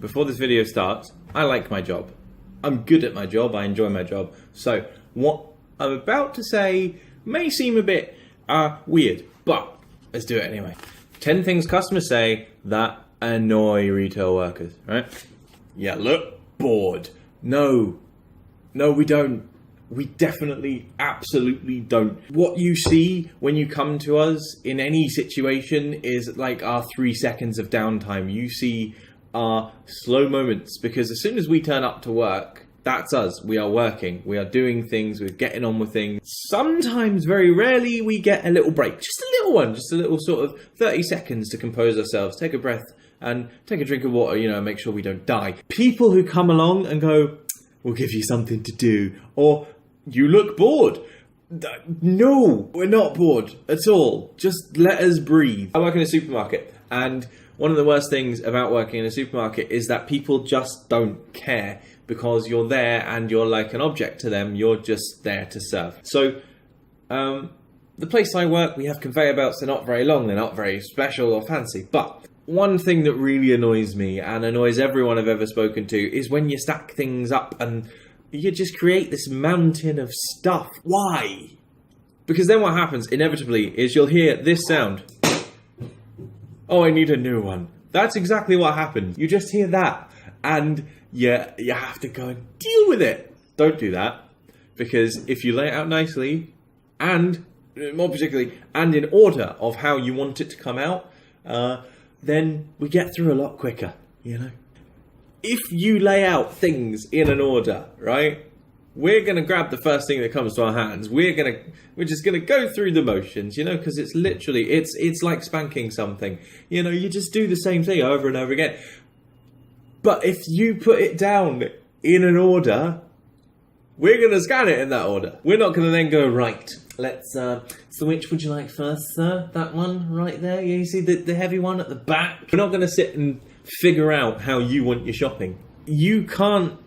before this video starts, I like my job. I'm good at my job, I enjoy my job. So what I'm about to say may seem a bit weird, but let's do it anyway. 10 things customers say that annoy retail workers, right? Yeah, look bored. No, we don't. We definitely, absolutely don't. What you see when you come to us in any situation is like our 3 seconds of downtime. You see our slow moments, because as soon as we turn up to work, that's us. We are working. We are doing things. We're getting on with things. Sometimes, very rarely, we get a little break. Just a little one. Just a little sort of 30 seconds to compose ourselves, take a breath, and take a drink of water, you know, make sure we don't die. People who come along and go, we'll give you something to do, or you look bored. No, we're not bored at all. Just let us breathe. I work in a supermarket, and one of the worst things about working in a supermarket is that people just don't care, because you're there and you're like an object to them. You're just there to serve. So, the place I work, we have conveyor belts. They're not very long. They're not very special or fancy. But one thing that really annoys me and annoys everyone I've ever spoken to is when you stack things up and you just create this mountain of stuff. Why? Because then what happens, inevitably, is you'll hear this sound. Oh, I need a new one. That's exactly what happens. You just hear that, and you have to go and deal with it. Don't do that, because if you lay it out nicely, and more particularly, and in order of how you want it to come out, then we get through a lot quicker, you know? If you lay out things in an order, right? We're going to grab the first thing that comes to our hands. We're just going to go through the motions, you know, because it's literally, it's like spanking something. You know, you just do the same thing over and over again. But if you put it down in an order, we're going to scan it in that order. We're not going to then go, right, let's, so which would you like first, sir? That one right there? Yeah, you see the heavy one at the back? We're not going to sit and figure out how you want your shopping. You can't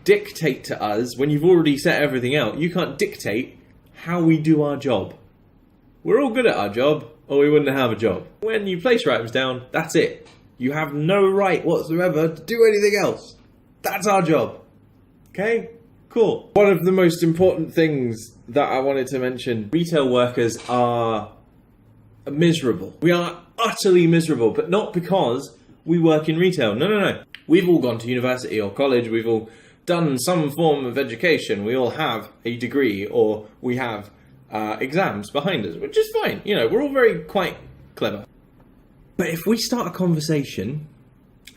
dictate to us when you've already set everything out. You can't dictate how we do our job. We're all good at our job, or we wouldn't have a job. When you place your items down, that's it. You have no right whatsoever to do anything else. That's our job. Okay? Cool. One of the most important things that I wanted to mention, retail workers are miserable. We are utterly miserable, but not because we work in retail. No. We've all gone to university or college. We've all done some form of education. We all have a degree, or we have exams behind us, which is fine. You know, we're all very quite clever. But if we start a conversation,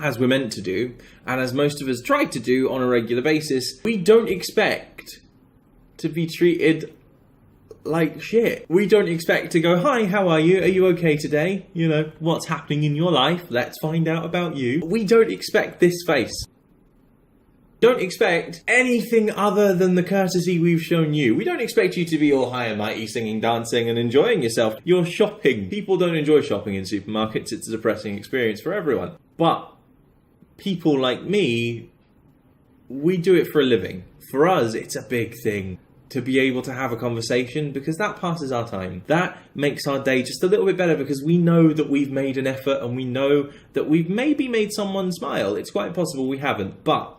as we're meant to do, and as most of us try to do on a regular basis, we don't expect to be treated like shit. We don't expect to go, hi, how are you? Are you okay today? You know, what's happening in your life? Let's find out about you. We don't expect this face. Don't expect anything other than the courtesy we've shown you. We don't expect you to be all high and mighty, singing, dancing, and enjoying yourself. You're shopping. People don't enjoy shopping in supermarkets. It's a depressing experience for everyone. But people like me, we do it for a living. For us, it's a big thing to be able to have a conversation, because that passes our time. That makes our day just a little bit better, because we know that we've made an effort, and we know that we've maybe made someone smile. It's quite possible we haven't, but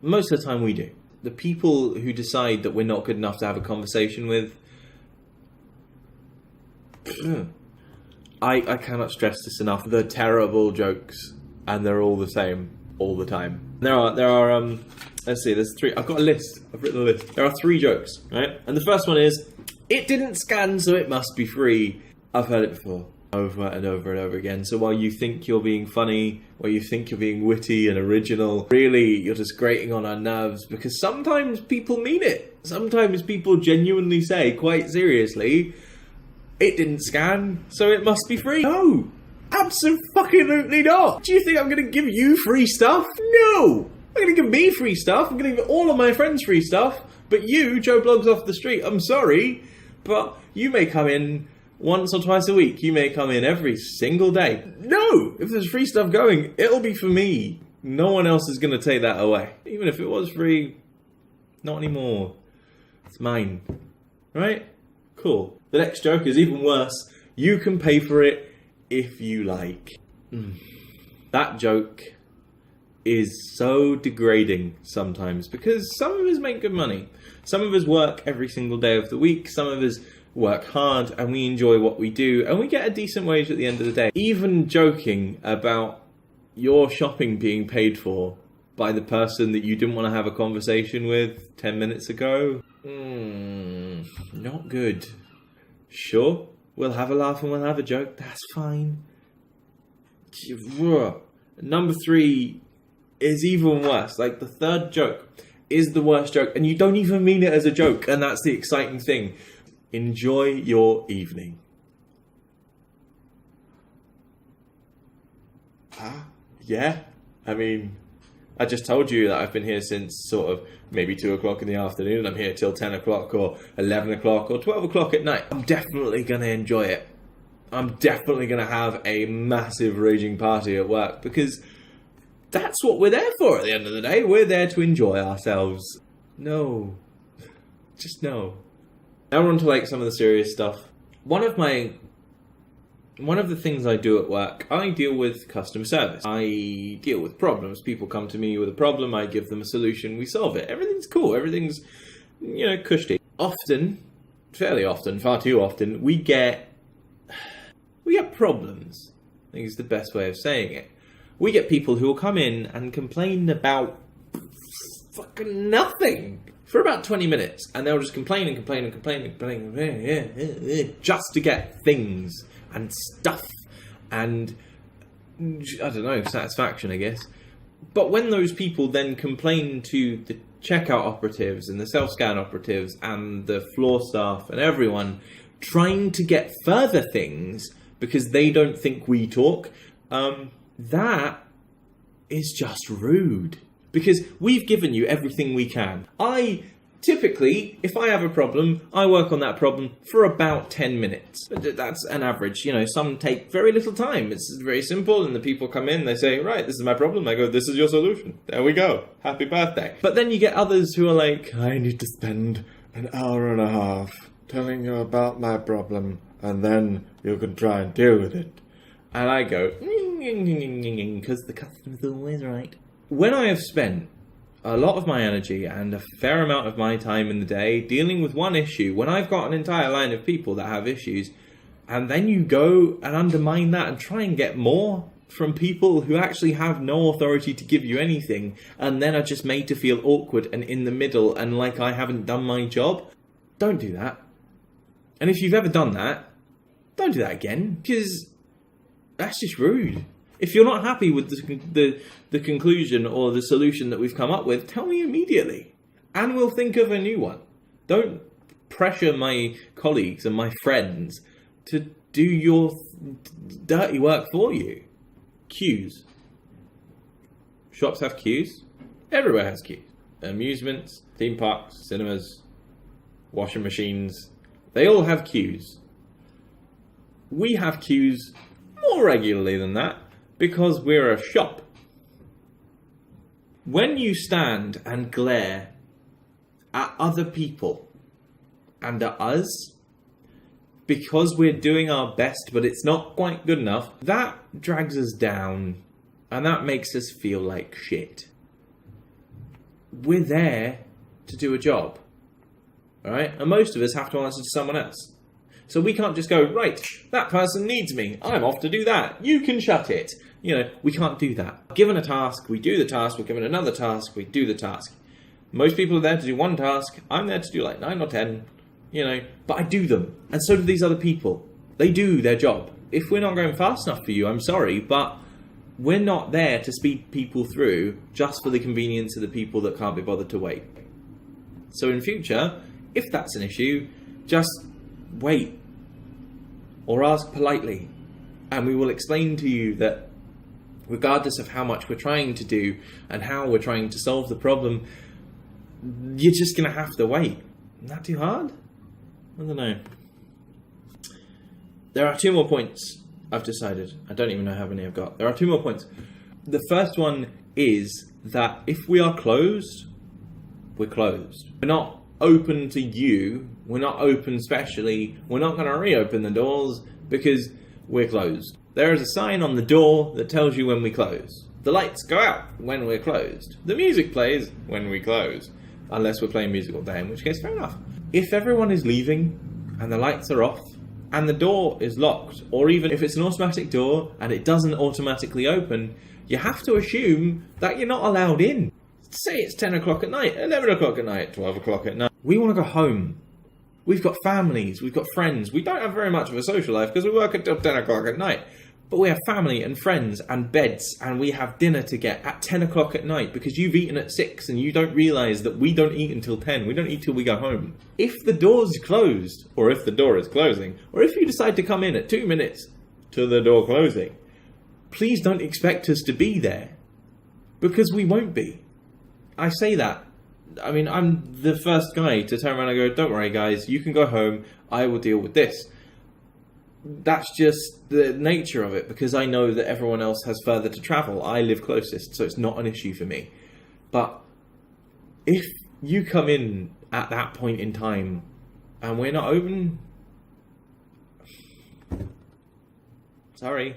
most of the time we do. The people who decide that we're not good enough to have a conversation with, I cannot stress this enough. They're terrible jokes, and they're all the same all the time. There are let's see, there's 3. I've got a list. I've written a list. There are 3 jokes, right? And the first one is, it didn't scan, so it must be free. I've heard it before, over and over and over again. So while you think you're being funny, while you think you're being witty and original, really you're just grating on our nerves, because sometimes people mean it. Sometimes people genuinely say, quite seriously, it didn't scan, so it must be free. No, absolutely not. Do you think I'm going to give you free stuff? No, I'm going to give me free stuff. I'm going to give all of my friends free stuff. But you, Joe Blogs off the street, I'm sorry, but you may come in once or twice a week. You may come in every single day. No, if there's free stuff going, it'll be for me. No one else is going to take that away. Even if it was free, not anymore. It's mine. Right? Cool. The next joke is even worse. You can pay for it if you like. That joke is so degrading sometimes because some of us make good money. Some of us work every single day of the week. Some of us work hard and we enjoy what we do and we get a decent wage at the end of the day. Even joking about your shopping being paid for by the person that you didn't want to have a conversation with 10 minutes ago. Not good. Sure, we'll have a laugh and we'll have a joke. That's fine. Number 3 is even worse. Like, the third joke is the worst joke, and you don't even mean it as a joke, and that's the exciting thing. Enjoy your evening. Yeah? I mean, I just told you that I've been here since sort of maybe 2 o'clock in the afternoon. I'm here till 10 o'clock or 11 o'clock or 12 o'clock at night. I'm definitely going to enjoy it. I'm definitely going to have a massive raging party at work because that's what we're there for at the end of the day. We're there to enjoy ourselves. No. Just no. Now we're on to like some of the serious stuff. One of the things I do at work, I deal with customer service. I deal with problems. People come to me with a problem, I give them a solution, we solve it. Everything's cool. Everything's, cushy. Often, fairly often, far too often, we get problems. I think is the best way of saying it. We get people who will come in and complain about fucking nothing for about 20 minutes, and they'll just complain just to get things and stuff and, I don't know, satisfaction, I guess. But when those people then complain to the checkout operatives and the self-scan operatives and the floor staff and everyone trying to get further things because they don't think we talk, that is just rude. Because we've given you everything we can. Typically, if I have a problem, I work on that problem for about 10 minutes. That's an average. Some take very little time. It's very simple, and the people come in, they say, right, this is my problem. I go, this is your solution. There we go. Happy birthday. But then you get others who are like, I need to spend an hour and a half telling you about my problem, and then you can try and deal with it. And I go, because the customer's always right. When I have spent a lot of my energy and a fair amount of my time in the day dealing with one issue, when I've got an entire line of people that have issues, and then you go and undermine that and try and get more from people who actually have no authority to give you anything, and then are just made to feel awkward and in the middle and like I haven't done my job, don't do that. And if you've ever done that, don't do that again, because that's just rude. If you're not happy with the conclusion or the solution that we've come up with, tell me immediately, and we'll think of a new one. Don't pressure my colleagues and my friends to do your dirty work for you. Queues. Shops have queues. Everywhere has queues. Amusements, theme parks, cinemas, washing machines, they all have queues. We have queues more regularly than that because we're a shop. When you stand and glare at other people and at us because we're doing our best but it's not quite good enough, that drags us down and that makes us feel like shit. We're there to do a job, alright? And most of us have to answer to someone else. So we can't just go, right, that person needs me, I'm off to do that, you can shut it. We can't do that. Given a task, we do the task, we're given another task, we do the task. Most people are there to do one task, I'm there to do like 9 or 10, but I do them. And so do these other people. They do their job. If we're not going fast enough for you, I'm sorry, but we're not there to speed people through just for the convenience of the people that can't be bothered to wait. So in future, if that's an issue, just wait. Or ask politely. And we will explain to you that regardless of how much we're trying to do and how we're trying to solve the problem, you're just going to have to wait. Isn't that too hard? I don't know. There are 2 more points I've decided. I don't even know how many I've got. There are 2 more points. The first one is that if we are closed, we're closed. We're not open to you. We're not open specially. We're not going to reopen the doors because we're closed. There is a sign on the door that tells you when we close. The lights go out when we're closed. The music plays when we close. Unless we're playing music all day, in which case, fair enough. If everyone is leaving and the lights are off and the door is locked, or even if it's an automatic door and it doesn't automatically open, you have to assume that you're not allowed in. Say it's 10 o'clock at night, 11 o'clock at night, 12 o'clock at night. We want to go home. We've got families, we've got friends. We don't have very much of a social life because we work until 10 o'clock at night. But we have family and friends and beds, and we have dinner to get at 10 o'clock at night because you've eaten at 6 and you don't realise that we don't eat until 10. We don't eat till we go home. If the door's closed, or if the door is closing, or if you decide to come in at 2 minutes to the door closing, please don't expect us to be there because we won't be. I say that. I mean, I'm the first guy to turn around and go, don't worry guys, you can go home, I will deal with this. That's just the nature of it, because I know that everyone else has further to travel. I live closest, so it's not an issue for me. But if you come in at that point in time and we're not open, sorry,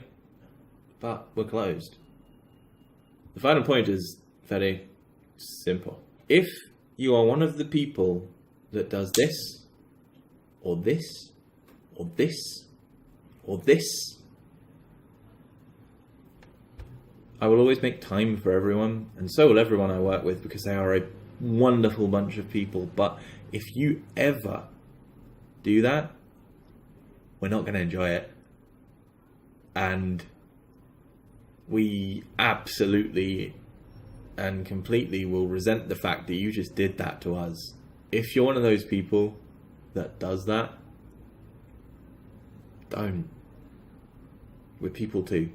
but we're closed. The final point is very simple. If you are one of the people that does this, or this, or this, or this, I will always make time for everyone, and so will everyone I work with, because they are a wonderful bunch of people. But if you ever do that, we're not going to enjoy it. And we absolutely and completely will resent the fact that you just did that to us. If you're one of those people that does that, don't. We're people too.